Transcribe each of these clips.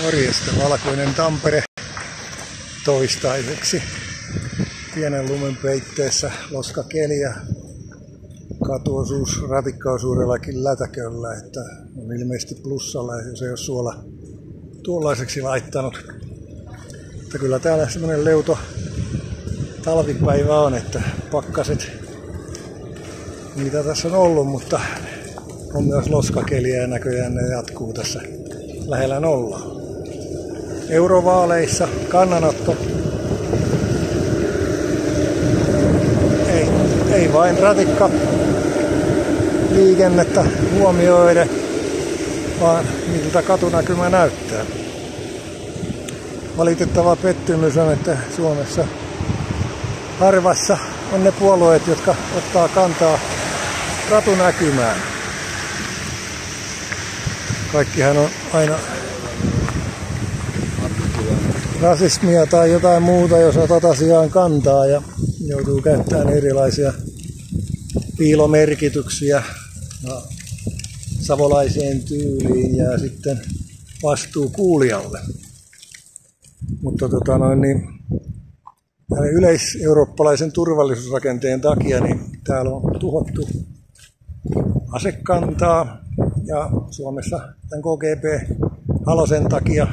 Morjesta, valkoinen Tampere toistaiseksi. Pienen lumen peitteessä loskakeli ja katuosuus ratikkaosuudellakin lätäköllä, että on ilmeisesti plussalla, jos ei ole suola tuollaiseksi laittanut. Mutta kyllä täällä semmoinen leuto talvipäivä on, että pakkaset, niitä tässä on ollut, mutta on myös loskakeliä ja näköjään ne jatkuu tässä lähellä nollaa. Eurovaaleissa kannanotto ei vain ratikka liikennettä huomioiden, vaan miltä katunäkymä näyttää. Valitettava pettymys on, että Suomessa harvassa on ne puolueet, jotka ottaa kantaa katunäkymään. Kaikkihan on aina rasismia tai jotain muuta, jos otat asiaan kantaa ja joutuu käyttämään erilaisia piilomerkityksiä savolaiseen tyyliin ja sitten vastuu kuulijalle. Mutta yleiseurooppalaisen turvallisuusrakenteen takia niin täällä on tuhottu asekantaa ja Suomessa tämän KGB-Halosen takia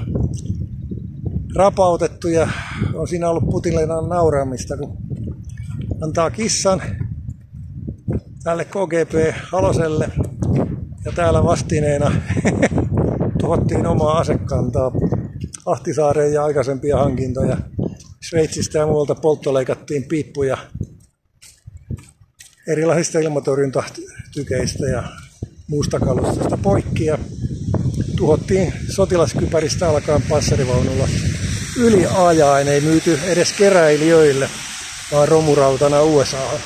rapautettu ja on siinä ollut Putinin nauramista, kun antaa kissan tälle KGB-Haloselle ja täällä vastineena tuhottiin omaa asekantaa, Ahtisaareen ja aikaisempia hankintoja. Sveitsistä ja muualta polttoleikattiin piippuja erilaisista ilmatorjuntatykeistä ja muusta kalustosta poikki ja tuhottiin sotilaskypäristä alkaen panssarivaunulla yliajaen, ei myyty edes keräilijöille, vaan romurautana USA:han.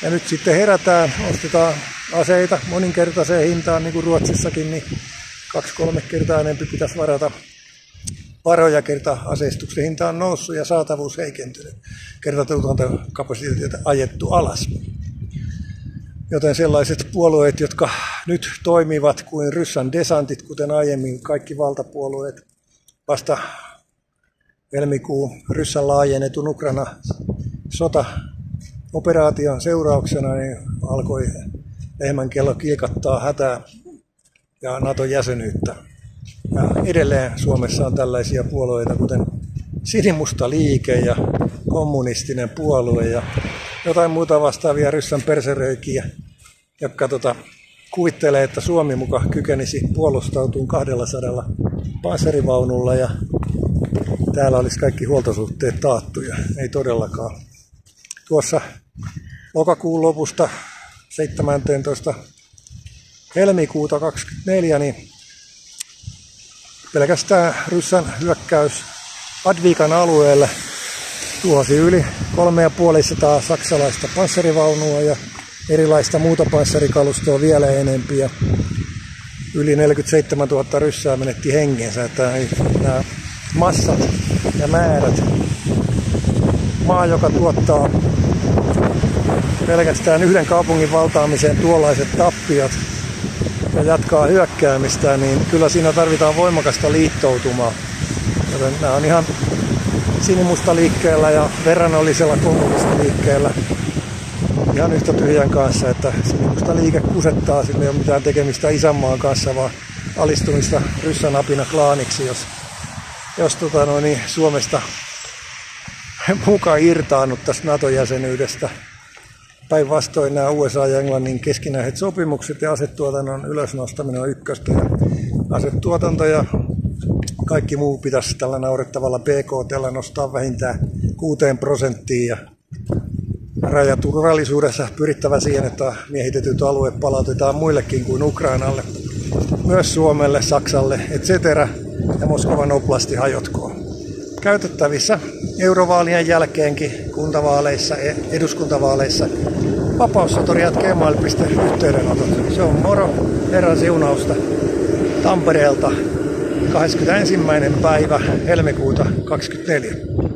Ja nyt sitten herätään, ostetaan aseita moninkertaiseen hintaan, niin kuin Ruotsissakin, niin 2-3 kertaa enemmän pitäisi varata varoja, kerta aseistuksen hinta on noussut ja saatavuus heikentynyt, kerta tuotantokapasiteetit ajettu alas. Joten sellaiset puolueet, jotka nyt toimivat kuin ryssän desantit, kuten aiemmin kaikki valtapuolueet, vasta helmikuun ryssän laajennetun Ukraina-sota-operaation seurauksena niin alkoi lehmänkello kiikattaa hätää ja NATO-jäsenyyttä. Ja edelleen Suomessa on tällaisia puolueita, kuten Sinimusta liike ja kommunistinen puolue ja jotain muuta vastaavia ryssän perseröikiä, jotka kuvittelee, että Suomi muka kykenisi puolustautumaan 200 panssarivaunulla ja täällä olisi kaikki huoltosuhteet taattuja. Ei todellakaan. Tuossa lokakuun lopusta 17. helmikuuta 2024 niin pelkästään ryssän hyökkäys Advikan alueelle tuhosi yli 350 saksalaista panssarivaunua ja erilaista muuta panssarikalustoa vielä enempiä. Yli 47 000 ryssää menetti hengensä. Että nämä massat ja määrät, maa joka tuottaa pelkästään yhden kaupungin valtaamiseen tuollaiset tappiot ja jatkaa hyökkäämistä, niin kyllä siinä tarvitaan voimakasta liittoutumaa. Joten nämä on ihan Sinimusta liikkeellä ja verrannollisella kommunistiliikkeellä ihan yhtä tyhjän kanssa, että Sinimusta liike kusettaa, sillä ei ole mitään tekemistä isänmaan kanssa, vaan alistumista ryssän apina klaaniksi, jos Suomesta mukaan irtaannuttaisiin NATO-jäsenyydestä. Päinvastoin nämä USA ja Englannin keskinäiset sopimukset ja asetuotannon ylösnostaminen on ykköstä. Ja asetuotanto ja kaikki muu pitäisi tällä naurettavalla BKT:llä nostaa vähintään 6% ja rajaturvallisuudessa pyrittävä siihen, että miehitetyt alueet palautetaan muillekin kuin Ukrainalle, myös Suomelle, Saksalle, etc. ja Moskovan oblasti hajotkoon. Käytettävissä eurovaalien jälkeenkin kuntavaaleissa, eduskuntavaaleissa vapaussotoriat@gmail.yhteydenotot. Se on moro, Herran siunausta Tampereelta 21. päivä helmikuuta 2024.